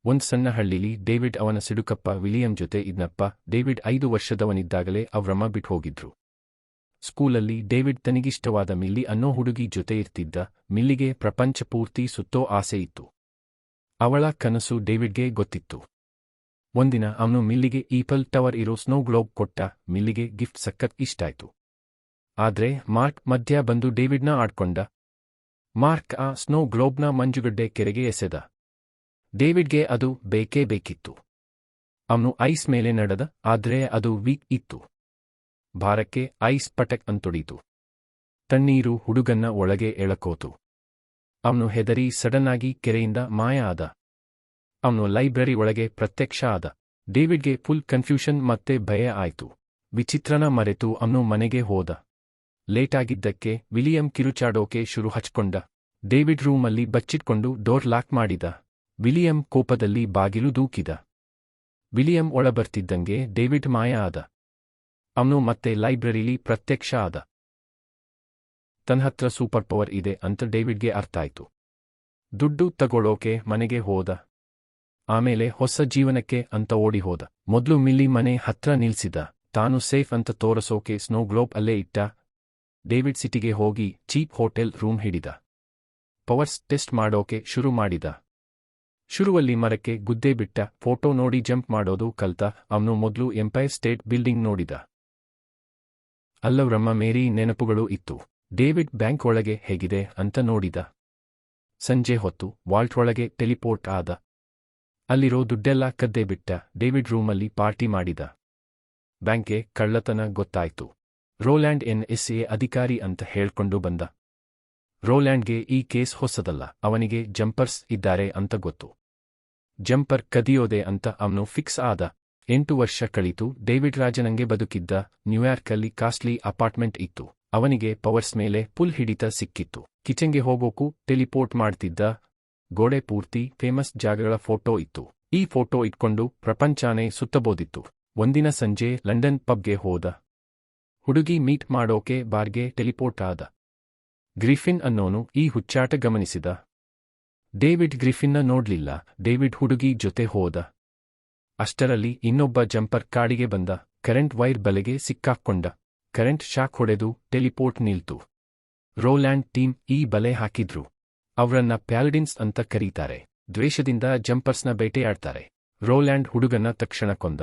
ಒಂದ್ ಸಣ್ಣ ಹಳ್ಳಿಲಿ ಡೇವಿಡ್ ಅವನ ಸಿಡುಕಪ್ಪ ವಿಲಿಯಂ ಜೊತೆ ಇದ್ನಪ್ಪ. ಡೇವಿಡ್ 5 ವರ್ಷದವನಿದ್ದಾಗಲೇ ಅವ್ರಮ್ಮ ಬಿಟ್ಟು ಹೋಗಿದ್ರು. ಸ್ಕೂಲಲ್ಲಿ ಡೇವಿಡ್ ತನಿಗಿಷ್ಟವಾದ ಮಿಲ್ಲಿ ಅನ್ನೋ ಹುಡುಗಿ ಜೊತೆ ಇರ್ತಿದ್ದ. ಮಿಲ್ಲಿಗೆ ಪ್ರಪಂಚ ಪೂರ್ತಿ ಸುತ್ತೋ ಆಸೆ ಇತ್ತು. ಅವಳ ಕನಸು ಡೇವಿಡ್ಗೆ ಗೊತ್ತಿತ್ತು. ಒಂದಿನ ಅವನು ಮಿಲ್ಲಿಗೆ ಈಫಲ್ ಟವರ್ ಇರೋ ಸ್ನೋ ಗ್ಲೋಬ್ ಕೊಟ್ಟ. ಮಿಲ್ಲಿಗೆ ಗಿಫ್ಟ್ ಸಖತ್ ಇಷ್ಟಾಯ್ತು. ಆದ್ರೆ ಮಾರ್ಕ್ ಮಧ್ಯ ಬಂದು ಡೇವಿಡ್ನ ಆಡ್ಕೊಂಡ. ಮಾರ್ಕ್ ಆ ಸ್ನೋ ಗ್ಲೋಬ್ನ ಮಂಜುಗಡ್ಡೆ ಕೆರೆಗೆ ಎಸೆದ. ಡೇವಿಡ್ಗೆ ಅದು ಬೇಕೇ ಬೇಕಿತ್ತು. ಅವನು ಐಸ್ ಮೇಲೆ ನಡೆದ, ಆದ್ರೆ ಅದು ವೀಕ್ ಇತ್ತು. ಭಾರಕ್ಕೆ ಐಸ್ ಪಟಕ್ ಅಂತೊಡೀತು. ತಣ್ಣೀರು ಹುಡುಗನ್ನ ಒಳಗೆ ಎಳಕೋತು. ಅವನು ಹೆದರಿ ಸಡನ್ನಾಗಿ ಕೆರೆಯಿಂದ ಮಾಯ ಆದ. ಅವನು ಲೈಬ್ರರಿ ಒಳಗೆ ಪ್ರತ್ಯಕ್ಷ ಆದ. ಡೇವಿಡ್ಗೆ ಫುಲ್ ಕನ್ಫ್ಯೂಷನ್ ಮತ್ತೆ ಭಯ ಆಯ್ತು. ವಿಚಿತ್ರನ ಮರೆತು ಅವನು ಮನೆಗೆ ಹೋದ. ಲೇಟಾಗಿದ್ದಕ್ಕೆ ವಿಲಿಯಂ ಕಿರುಚಾಡೋಕೆ ಶುರು ಹಚ್ಕೊಂಡ. ಡೇವಿಡ್ ರೂಮಲ್ಲಿ ಬಚ್ಚಿಟ್ಕೊಂಡು ಡೋರ್ ಲಾಕ್ ಮಾಡಿದ. ವಿಲಿಯಂ ಕೋಪದಲ್ಲಿ ಬಾಗಿಲು ದೂಕಿದ. ವಿಲಿಯಂ ಒಳಬರ್ತಿದ್ದಂಗೆ ಡೇವಿಡ್ ಮಾಯ ಆದ. ಅವನು ಮತ್ತೆ ಲೈಬ್ರರಿಲಿ ಪ್ರತ್ಯಕ್ಷ ಆದ. ತನ್ಹತ್ರ ಸೂಪರ್ ಪವರ್ ಇದೆ ಅಂತ ಡೇವಿಡ್ಗೆ ಅರ್ಥಾಯ್ತು. ದುಡ್ಡು ತಗೊಳ್ಳೋಕೆ ಮನೆಗೆ ಹೋದ. ಆಮೇಲೆ ಹೊಸ ಜೀವನಕ್ಕೆ ಅಂತ ಓಡಿ ಹೋದ. ಮೊದ್ಲು ಮಿಲ್ಲಿ ಮನೆ ಹತ್ರ ನಿಲ್ಸಿದ. ತಾನು ಸೇಫ್ ಅಂತ ತೋರಸೋಕೆ ಸ್ನೋ ಗ್ಲೋಬ್ ಅಲ್ಲೇ ಇಟ್ಟ. ಡೇವಿಡ್ ಸಿಟಿಗೆ ಹೋಗಿ ಚೀಪ್ ಹೋಟೆಲ್ ರೂಮ್ ಹಿಡಿದ. ಪವರ್ಸ್ ಟೆಸ್ಟ್ ಮಾಡೋಕೆ ಶುರು ಮಾಡಿದ. ಶುರುವಲ್ಲಿ ಮರಕ್ಕೆ ಗುದ್ದೆ ಬಿಟ್ಟ. ಫೋಟೋ ನೋಡಿ ಜಂಪ್ ಮಾಡೋದು ಕಲ್ತ. ಅವನು ಮೊದ್ಲು ಎಂಪೈರ್ ಸ್ಟೇಟ್ ಬಿಲ್ಡಿಂಗ್ ನೋಡಿದ. ಅಲ್ಲವ್ರಮ್ಮ ಮೇರಿ ನೆನಪುಗಳು ಇತ್ತು. ಡೇವಿಡ್ ಬ್ಯಾಂಕ್ ಒಳಗೆ ಹೇಗಿದೆ ಅಂತ ನೋಡಿದ. ಸಂಜೆ ಹೊತ್ತು ವಾಲ್ಟ್ ಒಳಗೆ ಟೆಲಿಪೋರ್ಟ್ ಆದ. ಅಲ್ಲಿರೋ ದುಡ್ಡೆಲ್ಲ ಕದ್ದೆ ಬಿಟ್ಟ. ಡೇವಿಡ್ ರೂಮಲ್ಲಿ ಪಾರ್ಟಿ ಮಾಡಿದ. ಬ್ಯಾಂಕ್ಗೆ ಕಳ್ಳತನ ಗೊತ್ತಾಯ್ತು. ರೋಲ್ಯಾಂಡ್ NSA ಅಧಿಕಾರಿ ಅಂತ ಹೇಳ್ಕೊಂಡು ಬಂದ. ರೋಲ್ಯಾಂಡ್ಗೆ ಈ ಕೇಸ್ ಹೊಸದಲ್ಲ. ಅವನಿಗೆ ಜಂಪರ್ಸ್ ಇದ್ದಾರೆ ಅಂತ ಗೊತ್ತು. ಜಂಪರ್ ಕದಿಯೋದೆ ಅಂತ ಅವನು ಫಿಕ್ಸ್ ಆದ. 8 ವರ್ಷ ಕಳೀತು. ಡೇವಿಡ್ ರಾಜನಂಗೆ ಬದುಕಿದ್ದ. ನ್ಯೂಯಾರ್ಕಲ್ಲಿ ಕಾಸ್ಟ್ಲಿ ಅಪಾರ್ಟ್ಮೆಂಟ್ ಇತ್ತು. ಅವನಿಗೆ ಪವರ್ಸ್ ಮೇಲೆ ಫುಲ್ ಹಿಡಿತ ಸಿಕ್ಕಿತ್ತು. ಕಿಚನ್ಗೆ ಹೋಗೋಕು ಟೆಲಿಪೋರ್ಟ್ ಮಾಡ್ತಿದ್ದ. ಗೋಡೆ ಪೂರ್ತಿ ಫೇಮಸ್ ಜಾಗಗಳ ಫೋಟೋ ಇತ್ತು. ಈ ಫೋಟೋ ಇಟ್ಕೊಂಡು ಪ್ರಪಂಚಾನೇ ಸುತ್ತಬೋದಿತ್ತು. ಒಂದಿನ ಸಂಜೆ ಲಂಡನ್ ಪಬ್ಗೆ ಹೋದ. ಹುಡುಗಿ ಮೀಟ್ ಮಾಡೋಕೆ ಬಾರ್ಗೆ ಟೆಲಿಪೋರ್ಟ್ ಆದ. ಗ್ರಿಫಿನ್ ಅನ್ನೋನು ಈ ಹುಚ್ಚಾಟ ಗಮನಿಸಿದ. ಡೇವಿಡ್ ಗ್ರಿಫಿನ್ನ ನೋಡ್ಲಿಲ್ಲ. ಡೇವಿಡ್ ಹುಡುಗಿ ಜೊತೆ ಹೋದ. ಅಷ್ಟರಲ್ಲಿ ಇನ್ನೊಬ್ಬ ಜಂಪರ್ ಕಾಡಿಗೆ ಬಂದ. ಕರೆಂಟ್ ವೈರ್ ಬಲೆಗೆ ಸಿಕ್ಕಾಕ್ಕೊಂಡ. ಕರೆಂಟ್ ಶಾಕ್ ಹೊಡೆದು ಟೆಲಿಪೋರ್ಟ್ ನಿಲ್ತು. ರೋಲ್ಯಾಂಡ್ ಟೀಮ್ ಈ ಬಲೆ ಹಾಕಿದ್ರು. ಅವ್ರನ್ನ ಪ್ಯಾಲಡಿನ್ಸ್ ಅಂತ ಕರೀತಾರೆ. ದ್ವೇಷದಿಂದ ಜಂಪರ್ಸ್ನ ಬೇಟೆಯಾಡ್ತಾರೆ. ರೋಲ್ಯಾಂಡ್ ಹುಡುಗನ್ನ ತಕ್ಷಣ ಕೊಂದ.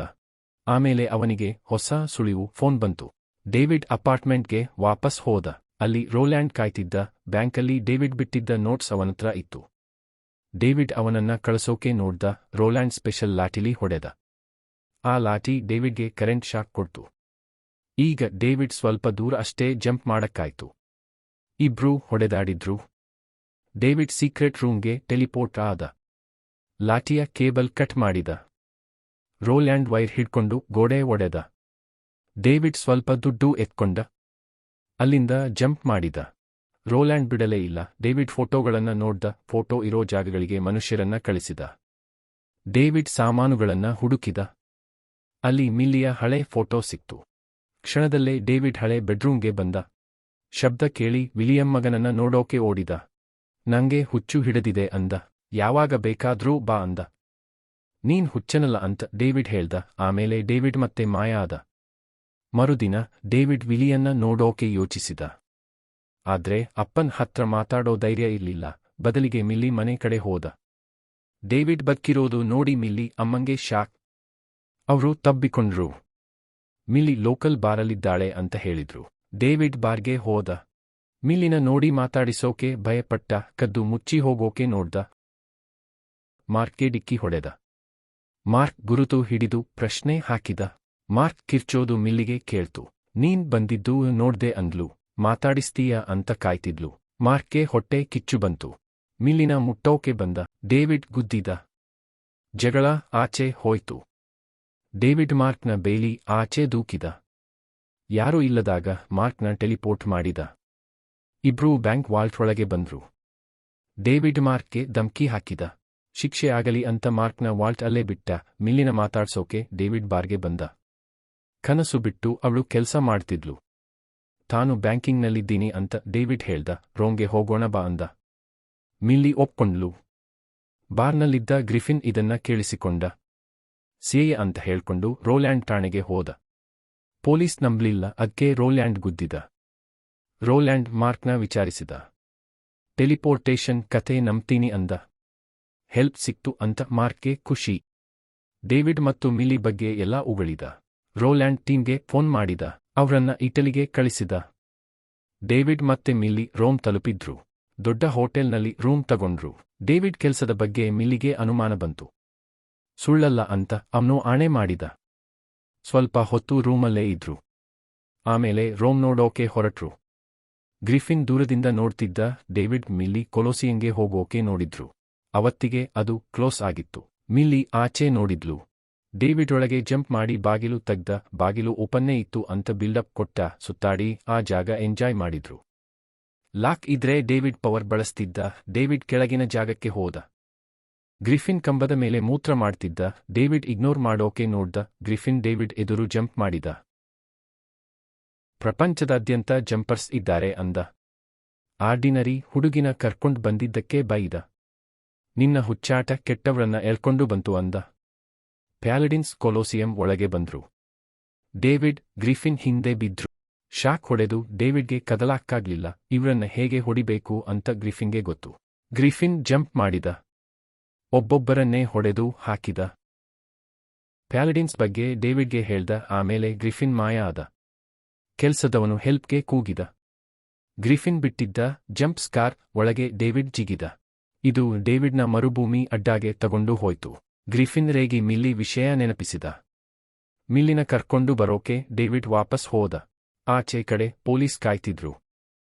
ಆಮೇಲೆ ಅವನಿಗೆ ಹೊಸ ಸುಳಿವು ಫೋನ್ ಬಂತು. ಡೇವಿಡ್ ಅಪಾರ್ಟ್ಮೆಂಟ್ಗೆ ವಾಪಸ್ ಹೋದ. ಅಲ್ಲಿ ರೋಲ್ಯಾಂಡ್ ಕಾಯ್ತಿದ್ದ. ಬ್ಯಾಂಕಲ್ಲಿ ಡೇವಿಡ್ ಬಿಟ್ಟಿದ್ದ ನೋಟ್ಸ್ ಅವನತ್ರ ಇತ್ತು. ಡೇವಿಡ್ ಅವನನ್ನ ಕಳಿಸೋಕೆ ನೋಡ್ದ. ರೋಲ್ಯಾಂಡ್ ಸ್ಪೆಷಲ್ ಲಾಠಿಲಿ ಹೊಡೆದ. ಆ ಲಾಠಿ ಡೇವಿಡ್ಗೆ ಕರೆಂಟ್ ಶಾಕ್ ಕೊಡ್ತು. ಈಗ ಡೇವಿಡ್ ಸ್ವಲ್ಪ ದೂರ ಅಷ್ಟೇ ಜಂಪ್ ಮಾಡಕ್ಕಾಯ್ತು. ಇಬ್ರೂ ಹೊಡೆದಾಡಿದ್ರು. ಡೇವಿಡ್ ಸೀಕ್ರೆಟ್ ರೂಮ್ಗೆ ಟೆಲಿಪೋರ್ಟ್ ಆದ. ಲಾಠಿಯ ಕೇಬಲ್ ಕಟ್ ಮಾಡಿದ. ರೋಲ್ಯಾಂಡ್ ವೈರ್ ಹಿಡ್ಕೊಂಡು ಗೋಡೆ ಒಡೆದ. ಡೇವಿಡ್ ಸ್ವಲ್ಪ ದುಡ್ಡು ಎತ್ಕೊಂಡ. ಅಲ್ಲಿಂದ ಜಂಪ್ ಮಾಡಿದ. ರೋಲ್ಯಾಂಡ್ ಬಿಡಲೇ ಇಲ್ಲ. ಡೇವಿಡ್ ಫೋಟೋಗಳನ್ನ ನೋಡ್ದ. ಫೋಟೋ ಇರೋ ಜಾಗಗಳಿಗೆ ಮನುಷ್ಯರನ್ನ ಕಳಿಸಿದ. ಡೇವಿಡ್ ಸಾಮಾನುಗಳನ್ನ ಹುಡುಕಿದ. ಅಲ್ಲಿ ಮಿಲ್ಲಿಯ ಹಳೆ ಫೋಟೋ ಸಿಕ್ತು. ಕ್ಷಣದಲ್ಲೇ ಡೇವಿಡ್ ಹಳೆ ಬೆಡ್ರೂಮ್ಗೆ ಬಂದ. ಶಬ್ದ ಕೇಳಿ ವಿಲಿಯಂ ಮಗನನ್ನ ನೋಡೋಕೆ ಓಡಿದ. ನಂಗೆ ಹುಚ್ಚು ಹಿಡಿದಿದೆ ಅಂದ. ಯಾವಾಗ ಬೇಕಾದ್ರೂ ಬಾ ಅಂದ. ನೀನ್ ಹುಚ್ಚನಲ್ಲ ಅಂತ ಡೇವಿಡ್ ಹೇಳ್ದ. ಆಮೇಲೆ ಡೇವಿಡ್ ಮತ್ತೆ ಮಾಯ ಆದ. ಮರುದಿನ ಡೇವಿಡ್ ವಿಲಿಯನ್ನ ನೋಡೋಕೆ ಯೋಚಿಸಿದ. ಆದ್ರೆ ಅಪ್ಪನ್ ಹತ್ರ ಮಾತಾಡೋ ಧೈರ್ಯ ಇರ್ಲಿಲ್ಲ. ಬದಲಿಗೆ ಮಿಲ್ಲಿ ಮನೆ ಕಡೆ ಹೋದ. ಡೇವಿಡ್ ಬದುಕಿರೋದು ನೋಡಿ ಮಿಲ್ಲಿ ಅಮ್ಮಂಗೆ ಶಾಕ್. ಅವರು ತಬ್ಬಿಕೊಂಡ್ರು. ಮಿಲ್ಲಿ ಲೋಕಲ್ ಬಾರಲ್ಲಿದ್ದಾಳೆ ಅಂತ ಹೇಳಿದ್ರು. ಡೇವಿಡ್ ಬಾರ್ಗೆ ಹೋದ. ಮಿಲ್ಲಿನ ನೋಡಿ ಮಾತಾಡಿಸೋಕೆ ಭಯಪಟ್ಟ. ಕದ್ದು ಮುಚ್ಚಿ ಹೋಗೋಕೆ ನೋಡ್ದ. ಮಾರ್ಕ್ಗೆ ಡಿಕ್ಕಿ ಹೊಡೆದ. ಮಾರ್ಕ್ ಗುರುತು ಹಿಡಿದು ಪ್ರಶ್ನೆ ಹಾಕಿದ. ಮಾರ್ಕ್ ಕಿರ್ಚೋದು ಮಿಲ್ಲಿಗೆ ಕೇಳ್ತು. ನೀನ್ ಬಂದಿದ್ದು ನೋಡ್ದೆ ಅಂದ್ಲು. ಮಾತಾಡಿಸ್ತೀಯ ಅಂತ ಕಾಯ್ತಿದ್ಲು. ಮಾರ್ಕ್ಗೆ ಹೊಟ್ಟೆ ಕಿಚ್ಚು ಬಂತು. ಮಿಲ್ಲಿನ ಮುಟ್ಟೋಕೆ ಬಂದ. ಡೇವಿಡ್ ಗುದ್ದಿದ. ಜಗಳ ಆಚೆ ಹೋಯ್ತು. ಡೇವಿಡ್ ಮಾರ್ಕ್ನ ಬೇಲಿ ಆಚೆ ದೂಕಿದ. ಯಾರೂ ಇಲ್ಲದಾಗ ಮಾರ್ಕ್ನ ಟೆಲಿಪೋರ್ಟ್ ಮಾಡಿದ. ಇಬ್ರೂ ಬ್ಯಾಂಕ್ ವಾಲ್ಟ್ ಒಳಗೆ ಬಂದ್ರು. ಡೇವಿಡ್ ಮಾರ್ಕ್ಗೆ ಧಮ್ಕಿ ಹಾಕಿದ. ಶಿಕ್ಷೆ ಆಗಲಿ ಅಂತ ಮಾರ್ಕ್ನ ವಾಲ್ಟ್ ಅಲ್ಲೇ ಬಿಟ್ಟ. ಮಿಲ್ಲಿನ ಮಾತಾಡ್ಸೋಕೆ ಡೇವಿಡ್ ಬಾರ್ಗೆ ಬಂದ. ಕನಸು ಬಿಟ್ಟು ಅವಳು ಕೆಲ್ಸ ಮಾಡ್ತಿದ್ಲು. ತಾನು ಬ್ಯಾಂಕಿಂಗ್ನಲ್ಲಿದ್ದೀನಿ ಅಂತ ಡೇವಿಡ್ ಹೇಳ್ದ. ರೋಮ್ಗೆ ಹೋಗೋಣ ಬಾ ಅಂದ. ಮಿಲ್ಲಿ ಒಪ್ಕೊಂಡ್ಲು. ಬಾರ್ನಲ್ಲಿದ್ದ ಗ್ರಿಫಿನ್ ಇದನ್ನ ಕೇಳಿಸಿಕೊಂಡ. ಸಿಎ ಅಂತ ಹೇಳ್ಕೊಂಡು ರೋಲ್ಯಾಂಡ್ ಠಾಣೆಗೆ ಹೋದ. ಪೊಲೀಸ್ ನಂಬ್ಲಿಲ್ಲ, ಅದ್ಕೆ ರೋಲ್ಯಾಂಡ್ ಗುದ್ದಿದ. ರೋಲ್ಯಾಂಡ್ ಮಾರ್ಕ್ನ ವಿಚಾರಿಸಿದ. ಟೆಲಿಪೋರ್ಟೇಷನ್ ಕಥೆ ನಂಬ್ತೀನಿ ಅಂದ. ಹೆಲ್ಪ್ ಸಿಕ್ತು ಅಂತ ಮಾರ್ಕ್ಗೆ ಖುಷಿ. ಡೇವಿಡ್ ಮತ್ತು ಮಿಲಿ ಬಗ್ಗೆ ಎಲ್ಲ ಉಗಳಿದ. ರೋಲ್ಯಾಂಡ್ ಟೀಮ್ಗೆ ಫೋನ್ ಮಾಡಿದ. ಅವ್ರನ್ನ ಇಟಲಿಗೆ ಕಳಿಸಿದ. ಡೇವಿಡ್ ಮತ್ತೆ ಮಿಲ್ಲಿ ರೋಮ್ ತಲುಪಿದ್ರು. ದೊಡ್ಡ ಹೋಟೆಲ್ನಲ್ಲಿ ರೂಮ್ ತಗೊಂಡ್ರು. ಡೇವಿಡ್ ಕೆಲ್ಸದ ಬಗ್ಗೆ ಮಿಲ್ಲಿಗೆ ಅನುಮಾನ ಬಂತು. ಸುಳ್ಳಲ್ಲ ಅಂತ ಅವನು ಆಣೆ ಮಾಡಿದ. ಸ್ವಲ್ಪ ಹೊತ್ತು ರೂಮಲ್ಲೇ ಇದ್ರು. ಆಮೇಲೆ ರೋಮ್ ನೋಡೋಕೆ ಹೊರಟ್ರು. ಗ್ರಿಫಿನ್ ದೂರದಿಂದ ನೋಡ್ತಿದ್ದ. ಡೇವಿಡ್ ಮಿಲ್ಲಿ ಕೊಲೋಸಿಯಂಗೆ ಹೋಗೋಕೆ ನೋಡಿದ್ರು. ಅವತ್ತಿಗೆ ಅದು ಕ್ಲೋಸ್ ಆಗಿತ್ತು. ಮಿಲ್ಲಿ ಆಚೆ ನೋಡಿದ್ಲು. ಡೇವಿಡ್ ಒಳಗೆ ಜಂಪ್ ಮಾಡಿ ಬಾಗಿಲು ತೆಗ್ದ. ಬಾಗಿಲು ಓಪನ್ನೇ ಇತ್ತು ಅಂತ ಬಿಲ್ಡಪ್ ಕೊಟ್ಟ. ಸುತ್ತಾಡಿ ಆ ಜಾಗ ಎಂಜಾಯ್ ಮಾಡಿದ್ರು. ಲಾಕ್ ಇದ್ರೆ ಡೇವಿಡ್ ಪವರ್ ಬಳಸ್ತಿದ್ದ. ಡೇವಿಡ್ ಕೆಳಗಿನ ಜಾಗಕ್ಕೆ ಹೋದ. ಗ್ರಿಫಿನ್ ಕಂಬದ ಮೇಲೆ ಮೂತ್ರ ಮಾಡ್ತಿದ್ದ. ಡೇವಿಡ್ ಇಗ್ನೋರ್ ಮಾಡೋಕೆ ನೋಡ್ದ. ಗ್ರಿಫಿನ್ ಡೇವಿಡ್ ಎದುರು ಜಂಪ್ ಮಾಡಿದ. ಪ್ರಪಂಚದಾದ್ಯಂತ ಜಂಪರ್ಸ್ ಇದ್ದಾರೆ ಅಂದ. ಆರ್ಡಿನರಿ ಹುಡುಗಿನ ಕರ್ಕೊಂಡ್ ಬಂದಿದ್ದಕ್ಕೆ ಬೈದ. ನಿನ್ನ ಹುಚ್ಚಾಟ ಕೆಟ್ಟವ್ರನ್ನ ಎಳ್ಕೊಂಡು ಬಂತು ಅಂದ. ಪ್ಯಾಲಡಿನ್ಸ್ ಕೊಲೋಸಿಯಂ ಒಳಗೆ ಬಂದ್ರು. ಡೇವಿಡ್, ಗ್ರಿಫಿನ್ ಹಿಂದೆ ಬಿದ್ರು. ಶಾಕ್ ಹೊಡೆದು ಡೇವಿಡ್ಗೆ ಕದಲಾಕ್ಕಾಗ್ಲಿಲ್ಲ. ಇವ್ರನ್ನ ಹೇಗೆ ಹೊಡಿಬೇಕು ಅಂತ ಗ್ರಿಫಿನ್ಗೆ ಗೊತ್ತು. ಗ್ರಿಫಿನ್ ಜಂಪ್ ಮಾಡಿದ. ಒಬ್ಬೊಬ್ಬರನ್ನೇ ಹೊಡೆದು ಹಾಕಿದ. ಪ್ಯಾಲಡಿನ್ಸ್ ಬಗ್ಗೆ ಡೇವಿಡ್ಗೆ ಹೇಳ್ದ. ಆಮೇಲೆ ಗ್ರಿಫಿನ್ ಮಾಯ ಆದ. ಕೆಲ್ಸದವನು ಹೆಲ್ಪ್ಗೆ ಕೂಗಿದ. ಗ್ರಿಫಿನ್ ಬಿಟ್ಟಿದ್ದ ಜಂಪ್ ಸ್ಕಾರ್ ಒಳಗೆ ಡೇವಿಡ್ ಜಿಗಿದ. ಇದು ಡೇವಿಡ್ನ ಮರುಭೂಮಿ ಅಡ್ಡಾಗೆ ತಗೊಂಡು ಹೋಯ್ತು. ಗ್ರಿಫಿನ್ ರೇಗಿ ಮಿಲ್ಲಿ ವಿಷಯ ನೆನಪಿಸಿದ. ಮಿಲ್ಲಿನ ಕರ್ಕೊಂಡು ಬರೋಕೆ ಡೇವಿಡ್ ವಾಪಸ್ ಹೋದ. ಆಚೆ ಕಡೆ ಪೊಲೀಸ್ ಕಾಯ್ತಿದ್ರು.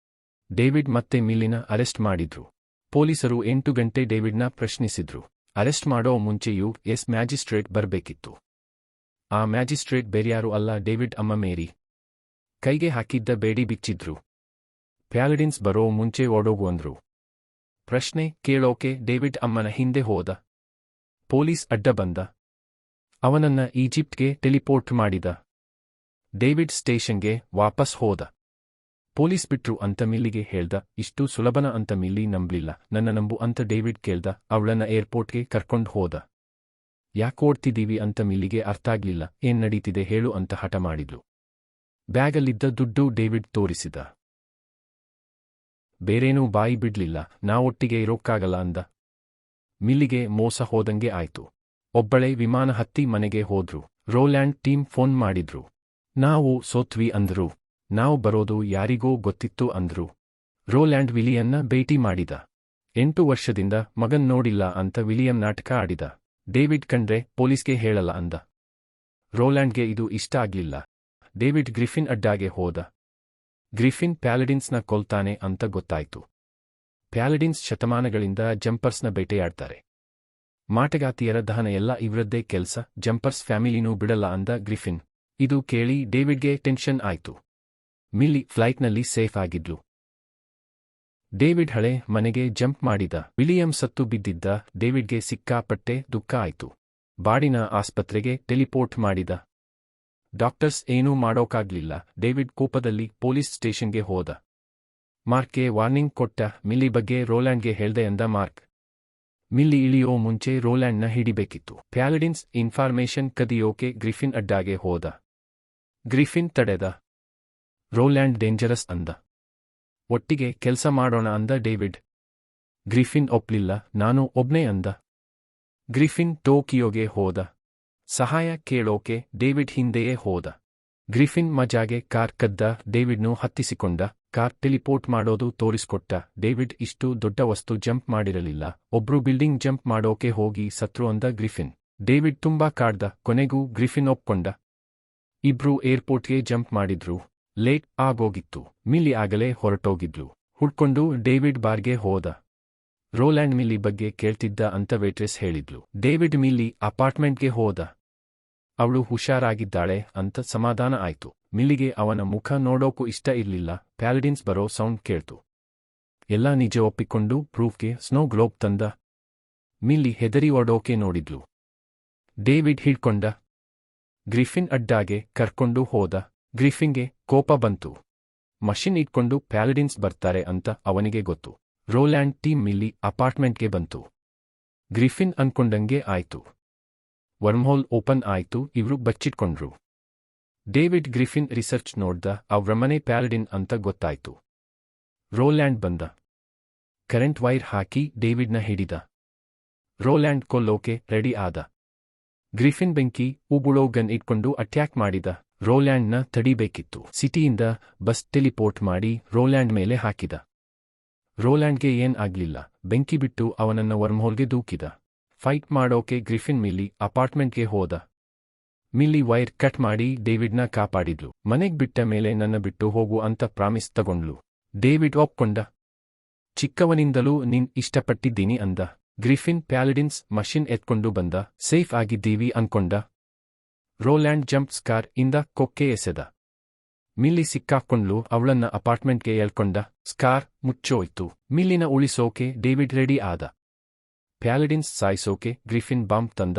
ಡೇವಿಡ್ ಮತ್ತೆ ಮಿಲ್ಲಿನ ಅರೆಸ್ಟ್ ಮಾಡಿದ್ರು. ಪೊಲೀಸರು 8 ಗಂಟೆ ಡೇವಿಡ್ನ ಪ್ರಶ್ನಿಸಿದ್ರು. ಅರೆಸ್ಟ್ ಮಾಡೋ ಮುಂಚೆಯೂ ಮ್ಯಾಜಿಸ್ಟ್ರೇಟ್ ಬರ್ಬೇಕಿತ್ತು. ಆ ಮ್ಯಾಜಿಸ್ಟ್ರೇಟ್ ಬೇರ್ಯಾರೂ ಅಲ್ಲ, ಡೇವಿಡ್ ಅಮ್ಮ ಮೇರಿ. ಕೈಗೆ ಹಾಕಿದ್ದ ಬೇಡಿ ಬಿಚ್ಚಿದ್ರು. ಪ್ಯಾಲಡಿನ್ಸ್ ಬರೋ ಮುಂಚೆ ಓಡೋಗು ಅಂದ್ರು. ಪ್ರಶ್ನೆ ಕೇಳೋಕೆ ಡೇವಿಡ್ ಅಮ್ಮನ ಹಿಂದೆ ಹೋದ. ಪೊಲೀಸ್ ಅಡ್ಡ ಬಂದ. ಅವನನ್ನ ಈಜಿಪ್ಟ್ಗೆ ಟೆಲಿಪೋರ್ಟ್ ಮಾಡಿದ. ಡೇವಿಡ್ ಸ್ಟೇಷನ್ಗೆ ವಾಪಸ್ ಹೋದ. ಪೊಲೀಸ್ ಬಿಟ್ರು ಅಂತ ಮಿಲ್ಲಿಗೆ ಹೇಳ್ದ. ಇಷ್ಟು ಸುಲಭನ ಅಂತ ಮಿಲ್ಲಿ ನಂಬ್ಲಿಲ್ಲ. ನನ್ನ ನಂಬು ಅಂತ ಡೇವಿಡ್ ಕೇಳ್ದ. ಅವಳನ್ನ ಏರ್ಪೋರ್ಟ್ಗೆ ಕರ್ಕೊಂಡ್ ಹೋದ. ಯಾಕೋಡ್ತಿದೀವಿ ಅಂತ ಮಿಲ್ಲಿಗೆ ಅರ್ಥಾಗ್ಲಿಲ್ಲ. ಏನ್ ನಡೀತಿದೆ ಹೇಳು ಅಂತ ಹಠ ಮಾಡಿದ್ಲು. ಬ್ಯಾಗಲ್ಲಿದ್ದ ದುಡ್ಡು ಡೇವಿಡ್ ತೋರಿಸಿದ. ಬೇರೇನೂ ಬಾಯಿ ಬಿಡ್ಲಿಲ್ಲ. ನಾವೊಟ್ಟಿಗೆ ಇರೋಕ್ಕಾಗಲ್ಲ ಅಂದ. ಮಿಲ್ಲಿಗೆ ಮೋಸ ಹೋದಂಗೆ ಆಯ್ತು. ಒಬ್ಬಳೇ ವಿಮಾನ ಹತ್ತಿ ಮನೆಗೆ ಹೋದ್ರು. ರೋಲ್ಯಾಂಡ್ ಟೀಮ್ ಫೋನ್ ಮಾಡಿದ್ರು. ನಾವು ಸೋತ್ವಿ ಅಂದ್ರು. ನಾವು ಬರೋದು ಯಾರಿಗೋ ಗೊತ್ತಿತ್ತು ಅಂದ್ರು. ರೋಲ್ಯಾಂಡ್ ವಿಲಿಯನ್ನ ಭೇಟಿ ಮಾಡಿದ. 8 ವರ್ಷದಿಂದ ಮಗನ್ ನೋಡಿಲ್ಲ ಅಂತ ವಿಲಿಯಂ ನಾಟಕ ಆಡಿದ. ಡೇವಿಡ್ ಕಂಡ್ರೆ ಪೊಲೀಸ್ಗೆ ಹೇಳಲ್ಲ ಅಂದ. ರೋಲ್ಯಾಂಡ್ಗೆ ಇದು ಇಷ್ಟ ಆಗ್ಲಿಲ್ಲ. ಡೇವಿಡ್ ಗ್ರಿಫಿನ್ ಅಡ್ಡಾಗೆ ಹೋದ. ಗ್ರಿಫಿನ್ ಪ್ಯಾಲಡಿನ್ಸ್ನ ಕೊಲ್ತಾನೆ ಅಂತ ಗೊತ್ತಾಯ್ತು. ಪ್ಯಾಲಡಿನ್ಸ್ ಶತಮಾನಗಳಿಂದ ಜಂಪರ್ಸ್ನ ಬೇಟೆಯಾಡ್ತಾರೆ. ಮಾಟಗಾತಿಯರ ದಹನ ಎಲ್ಲ ಇವ್ರದ್ದೇ ಕೆಲ್ಸ. ಜಂಪರ್ಸ್ ಫ್ಯಾಮಿಲಿನೂ ಬಿಡಲ್ಲ ಅಂದ ಗ್ರಿಫಿನ್. ಇದು ಕೇಳಿ ಡೇವಿಡ್ಗೆ ಟೆನ್ಷನ್ ಆಯ್ತು. ಮಿಲ್ಲಿ ಫ್ಲೈಟ್ನಲ್ಲಿ ಸೇಫ್ ಆಗಿದ್ಲು. ಡೇವಿಡ್ ಹಳೆ ಮನೆಗೆ ಜಂಪ್ ಮಾಡಿದ. ವಿಲಿಯಂ ಸತ್ತು ಬಿದ್ದಿದ್ದ. ಡೇವಿಡ್ಗೆ ಸಿಕ್ಕಾಪಟ್ಟೆ ದುಃಖ ಆಯ್ತು. ಬಾಡಿನ ಆಸ್ಪತ್ರೆಗೆ ಟೆಲಿಪೋರ್ಟ್ ಮಾಡಿದ. ಡಾಕ್ಟರ್ಸ್ ಏನೂ ಮಾಡೋಕಾಗ್ಲಿಲ್ಲ. ಡೇವಿಡ್ ಕೋಪದಲ್ಲಿ ಪೊಲೀಸ್ ಸ್ಟೇಷನ್ಗೆ ಹೋದ. ಮಾರ್ಕ್ಗೆ ವಾರ್ನಿಂಗ್ ಕೊಟ್ಟ. ಮಿಲ್ಲಿ ಬಗ್ಗೆ ರೋಲ್ಯಾಂಡ್ಗೆ ಹೇಳ್ದೆ ಅಂದ ಮಾರ್ಕ್. ಮಿಲ್ಲಿ ಇಳಿಯೋ ಮುಂಚೆ ರೋಲ್ಯಾಂಡ್ನ ಹಿಡಿಬೇಕಿತ್ತು. ಪ್ಯಾಲಡಿನ್ಸ್ ಇನ್ಫಾರ್ಮೇಷನ್ ಕದಿಯೋಕೆ ಗ್ರಿಫಿನ್ ಅಡ್ಡಾಗೆ ಹೋದ. ಗ್ರಿಫಿನ್ ತಡೆದ. ರೋಲ್ಯಾಂಡ್ ಡೇಂಜರಸ್ ಅಂದ. ಒಟ್ಟಿಗೆ ಕೆಲ್ಸ ಮಾಡೋಣ ಅಂದ ಡೇವಿಡ್. ಗ್ರಿಫಿನ್ ಒಪ್ಲಿಲ್ಲ. ನಾನು ಒಬ್ನೇ ಅಂದ. ಗ್ರಿಫಿನ್ ಟೋಕಿಯೋಗೆ ಹೋದ. ಸಹಾಯ ಕೇಳೋಕೆ ಡೇವಿಡ್ ಹಿಂದೆಯೇ ಹೋದ. ಗ್ರಿಫಿನ್ ಮಜಾಗೆ ಕಾರ್ ಕದ್ದ. ಡೇವಿಡ್ನು ಹತ್ತಿಸಿಕೊಂಡ. ಕಾರ್ ಟೆಲಿಪೋರ್ಟ್ ಮಾಡೋದು ತೋರಿಸ್ಕೊಟ್ಟ. ಡೇವಿಡ್ ಇಷ್ಟು ದೊಡ್ಡ ವಸ್ತು ಜಂಪ್ ಮಾಡಿರಲಿಲ್ಲ. ಒಬ್ರು ಬಿಲ್ಡಿಂಗ್ ಜಂಪ್ ಮಾಡೋಕೆ ಹೋಗಿ ಸತ್ರು ಅಂದ ಗ್ರಿಫಿನ್. ಡೇವಿಡ್ ತುಂಬಾ ಕಾಡ್ದ. ಕೊನೆಗೂ ಗ್ರಿಫಿನ್ ಒಪ್ಕೊಂಡ. ಇಬ್ರು ಏರ್ಪೋರ್ಟ್ಗೆ ಜಂಪ್ ಮಾಡಿದ್ರು. ಲೇಟ್ ಆಗೋಗಿತ್ತು. ಮಿಲ್ಲಿ ಆಗಲೇ ಹೊರಟೋಗಿದ್ಲು. ಹುಡ್ಕೊಂಡು ಡೇವಿಡ್ ಬಾರ್ಗೆ ಹೋದ. ರೋಲ್ಯಾಂಡ್ ಮಿಲ್ಲಿ ಬಗ್ಗೆ ಕೇಳ್ತಿದ್ದ ಅಂತ ವೇಟ್ರೆಸ್ ಹೇಳಿದ್ಲು. ಡೇವಿಡ್ ಮಿಲ್ಲಿ ಅಪಾರ್ಟ್ಮೆಂಟ್ಗೆ ಹೋದ. ಅವಳು ಹುಷಾರಾಗಿದ್ದಾಳೆ ಅಂತ ಸಮಾಧಾನ ಆಯ್ತು. ಮಿಲ್ಲಿಗೆ ಅವನ ಮುಖ ನೋಡೋಕು ಇಷ್ಟ ಇರ್ಲಿಲ್ಲ. ಪ್ಯಾಲಡಿನ್ಸ್ ಬರೋ ಸೌಂಡ್ ಕೇಳ್ತು. ಎಲ್ಲ ನಿಜ ಒಪ್ಪಿಕೊಂಡು ಪ್ರೂಫ್ಗೆ ಸ್ನೋ ಗ್ಲೋಬ್ ತಂದ. ಮಿಲ್ಲಿ ಹೆದರಿ ಓಡೋಕೆ ನೋಡಿದ್ಲು. ಡೇವಿಡ್ ಹಿಡ್ಕೊಂಡ. ಗ್ರಿಫಿನ್ ಅಡ್ಡಾಗೆ ಕರ್ಕೊಂಡು ಹೋದ. ಗ್ರಿಫಿನ್ಗೆ ಕೋಪ ಬಂತು. ಮಷಿನ್ ಇಟ್ಕೊಂಡು ಪ್ಯಾಲಡಿನ್ಸ್ ಬರ್ತಾರೆ ಅಂತ ಅವನಿಗೆ ಗೊತ್ತು. ರೋಲ್ಯಾಂಡ್ ಟೀಮ್ ಮಿಲ್ಲಿ ಅಪಾರ್ಟ್ಮೆಂಟ್ಗೆ ಬಂತು. ಗ್ರಿಫಿನ್ ಅನ್ಕೊಂಡಂಗೆ ಆಯ್ತು. ವರ್ಮ್ಹೋಲ್ ಓಪನ್ ಆಯ್ತು, ಇವ್ರು ಬಚ್ಚಿಟ್ಕೊಂಡ್ರು. ಡೇವಿಡ್ ಗ್ರಿಫಿನ್ ರಿಸರ್ಚ್ ನೋಡ್ದ, ಅವ್ರಮನೆ ಪ್ಯಾಲಡಿನ್ ಅಂತ ಗೊತ್ತಾಯ್ತು. ರೋಲ್ಯಾಂಡ್ ಬಂದ. ಕರೆಂಟ್ ವೈರ್ ಹಾಕಿ ಡೇವಿಡ್ನ ಹಿಡಿದ. ರೋಲ್ಯಾಂಡ್ ಕೊಲ್ಲೋಕೆ ರೆಡಿ ಆದ. ಗ್ರಿಫಿನ್ ಬೆಂಕಿ ಉಗುಳೋ ಗನ್ ಇಟ್ಕೊಂಡು ಅಟ್ಯಾಕ್ ಮಾಡಿದ. ರೋಲ್ಯಾಂಡ್ನ ತಡಿಬೇಕಿತ್ತು. ಸಿಟಿಯಿಂದ ಬಸ್ ಟೆಲಿಪೋರ್ಟ್ ಮಾಡಿ ರೋಲ್ಯಾಂಡ್ ಮೇಲೆ ಹಾಕಿದ. ರೋಲ್ಯಾಂಡ್ಗೆ ಏನ್ ಆಗ್ಲಿಲ್ಲ. ಬೆಂಕಿ ಬಿಟ್ಟು ಅವನನ್ನ ವರ್ಮ್ಹೋಲ್ಗೆ ದೂಕಿದ. ಫೈಟ್ ಮಾಡೋಕೆ ಗ್ರಿಫಿನ್ ಮಿಲ್ಲಿ ಅಪಾರ್ಟ್ಮೆಂಟ್ಗೆ ಹೋದ. ಮಿಲ್ಲಿ ವೈರ್ ಕಟ್ ಮಾಡಿ ಡೇವಿಡ್ನ ಕಾಪಾಡಿದ್ಲು. ಮನೆಗ್ ಬಿಟ್ಟ ಮೇಲೆ ನನ್ನ ಬಿಟ್ಟು ಹೋಗು ಅಂತ ಪ್ರಾಮಿಸ್ ತಗೊಂಡ್ಲು. ಡೇವಿಡ್ ಒಪ್ಕೊಂಡ. ಚಿಕ್ಕವನಿಂದಲೂ ನೀನ್ ಇಷ್ಟಪಟ್ಟಿದ್ದೀನಿ ಅಂದ. ಗ್ರಿಫಿನ್ ಪ್ಯಾಲಡಿನ್ಸ್ ಮಷಿನ್ ಎತ್ಕೊಂಡು ಬಂದ. ಸೇಫ್ ಆಗಿದ್ದೀವಿ ಅನ್ಕೊಂಡ. ರೋಲ್ಯಾಂಡ್ ಜಂಪ್ ಸ್ಕಾರ್ ಇಂದ ಕೊಕ್ಕೆ ಎಸೆದ. ಮಿಲ್ಲಿ ಸಿಕ್ಕಾಕೊಂಡ್ಲು. ಅವಳನ್ನ ಅಪಾರ್ಟ್ಮೆಂಟ್ಗೆ ಎಳ್ಕೊಂಡ. ಸ್ಕಾರ್ ಮುಚ್ಚೋಯ್ತು. ಮಿಲ್ಲಿನ ಉಳಿಸೋಕೆ ಡೇವಿಡ್ ರೆಡಿ ಆದ. ಪ್ಯಾಲಡಿನ್ಸ್ ಸಾಯಿಸೋಕೆ ಗ್ರಿಫಿನ್ ಬಾಂಬ್ ತಂದ.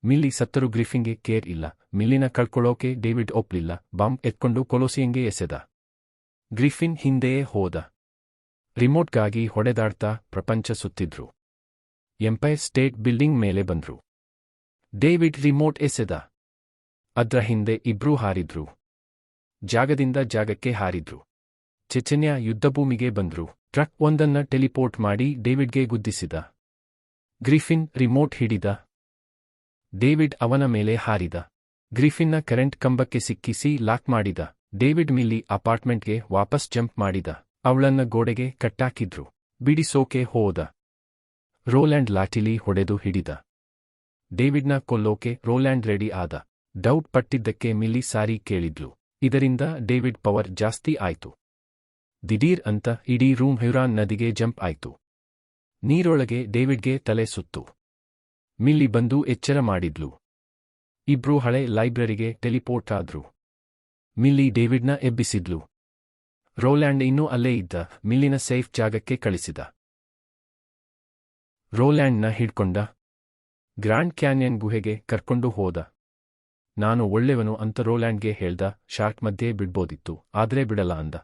ಮಿಲ್ಲಿ ಸತ್ತರೂ ಗ್ರಿಫಿನ್ಗೆ ಕೇರ್ ಇಲ್ಲ. ಮಿಲ್ಲಿನ ಕಳ್ಕೊಳ್ಳೋಕೆ ಡೇವಿಡ್ ಒಪ್ಲಿಲ್ಲ. ಬಾಂಬ್ ಎತ್ಕೊಂಡು ಕೊಲೋಸಿಯಂಗೆ ಎಸೆದ. ಗ್ರಿಫಿನ್ ಹಿಂದೆಯೇ ಹೋದ. ರಿಮೋಟ್ಗಾಗಿ ಹೊಡೆದಾಡ್ತಾ ಪ್ರಪಂಚ ಸುತ್ತಿದ್ರು. ಎಂಪೈರ್ ಸ್ಟೇಟ್ ಬಿಲ್ಡಿಂಗ್ ಮೇಲೆ ಬಂದ್ರು. ಡೇವಿಡ್ ರಿಮೋಟ್ ಎಸೆದ. ಅದ್ರ ಹಿಂದೆ ಇಬ್ರೂ ಹಾರಿದ್ರು. ಜಾಗದಿಂದ ಜಾಗಕ್ಕೆ ಹಾರಿದ್ರು. ಚೆಚೆನ್ಯ ಯುದ್ಧಭೂಮಿಗೆ ಬಂದ್ರು. ಟ್ರಕ್ ಒಂದನ್ನ ಟೆಲಿಪೋರ್ಟ್ ಮಾಡಿ ಡೇವಿಡ್ಗೆ ಗುದ್ದಿಸಿದ. ಗ್ರಿಫಿನ್ ರಿಮೋಟ್ ಹಿಡಿದ. ಡೇವಿಡ್ ಅವನ ಮೇಲೆ ಹಾರಿದ. ಗ್ರಿಫಿನ್ನ ಕರೆಂಟ್ ಕಂಬಕ್ಕೆ ಸಿಕ್ಕಿಸಿ ಲಾಕ್ ಮಾಡಿದ. ಡೇವಿಡ್ ಮಿಲ್ಲಿ ಅಪಾರ್ಟ್ಮೆಂಟ್ಗೆ ವಾಪಸ್ ಜಂಪ್ ಮಾಡಿದ. ಅವಳನ್ನ ಗೋಡೆಗೆ ಕಟ್ಟಾಕಿದ್ರು. ಬಿಡಿಸೋಕೆ ಹೋದ. ರೋಲ್ಯಾಂಡ್ ಲಾಠಿಲಿ ಹೊಡೆದು ಹಿಡಿದ. ಡೇವಿಡ್ನ ಕೊಲ್ಲೋಕೆ ರೋಲ್ಯಾಂಡ್ ರೆಡಿ ಆದ. ಡೌಟ್ ಪಟ್ಟಿದ್ದಕ್ಕೆ ಮಿಲ್ಲಿ ಸಾರಿ ಕೇಳಿದ್ಲು. ಇದರಿಂದ ಡೇವಿಡ್ ಪವರ್ ಜಾಸ್ತಿ ಆಯ್ತು. ದಿಢೀರ್ ಅಂತ ಇಡೀ ರೂಮ್ ಹ್ಯೂರಾನ್ ನದಿಗೆ ಜಂಪ್ ಆಯ್ತು. ನೀರೊಳಗೆ ಡೇವಿಡ್ಗೆ ತಲೆ ಸುತ್ತು. ಮಿಲ್ಲಿ ಬಂದು ಎಚ್ಚರ ಮಾಡಿದ್ಲು. ಇಬ್ರೂ ಹಳೆ ಲೈಬ್ರರಿಗೆ ಟೆಲಿಪೋರ್ಟ್ ಆದ್ರು. ಮಿಲ್ಲಿ ಡೇವಿಡ್ನ ಎಬ್ಬಿಸಿದ್ಲು. ರೋಲ್ಯಾಂಡ್ ಇನ್ನೂ ಅಲ್ಲೇ ಇದ್ದ. ಮಿಲ್ಲಿನ ಸೇಫ್ ಜಾಗಕ್ಕೆ ಕಳಿಸಿದ. ರೋಲ್ಯಾಂಡ್ನ ಹಿಡ್ಕೊಂಡ. ಗ್ರ್ಯಾಂಡ್ ಕ್ಯಾನ್ಯನ್ ಗುಹೆಗೆ ಕರ್ಕೊಂಡು ಹೋದ. ನಾನು ಒಳ್ಳೆಯವನು ಅಂತ ರೋಲ್ಯಾಂಡ್ಗೆ ಹೇಳ್ದ. ಶಾರ್ಟ್ ಮಧ್ಯೆ ಬಿಡ್ಬೋದಿತ್ತು, ಆದ್ರೆ ಬಿಡಲ್ಲ ಅಂದ.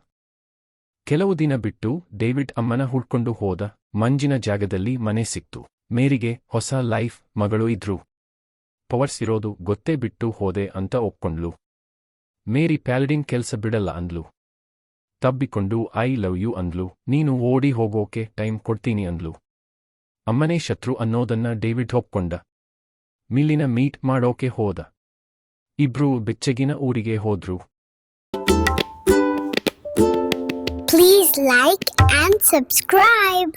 ಕೆಲವು ದಿನ ಬಿಟ್ಟು ಡೇವಿಡ್ ಅಮ್ಮನ ಹುಡ್ಕೊಂಡು ಹೋದ. ಮಂಜಿನ ಜಾಗದಲ್ಲಿ ಮನೆ ಸಿಕ್ತು. ಮೇರಿಗೆ ಹೊಸ ಲೈಫ್ ಮಗಳು ಇದ್ರು. ಪವರ್ಸ್ ಇರೋದು ಗೊತ್ತೇ ಬಿಟ್ಟು ಹೋದೆ ಅಂತ ಒಪ್ಕೊಂಡ್ಲು. ಮೇರಿ ಪ್ಯಾಲಡಿನ್ ಕೆಲ್ಸ ಬಿಡಲ್ಲ ಅಂದ್ಲು. ತಬ್ಬಿಕೊಂಡು ಐ ಲವ್ ಯು ಅಂದ್ಲು. ನೀನು ಓಡಿ ಹೋಗೋಕೆ ಟೈಮ್ ಕೊಡ್ತೀನಿ ಅಂದ್ಲು. ಅಮ್ಮನೇ ಶತ್ರು ಅನ್ನೋದನ್ನ ಡೇವಿಡ್ ಒಪ್ಕೊಂಡ. ಮಿಲ್ಲಿನ ಮೀಟ್ ಮಾಡೋಕೆ ಹೋದ. ಇಬ್ರೂ ಬೆಚ್ಚಗಿನ ಊರಿಗೆ ಹೋದ್ರು. Please like and subscribe.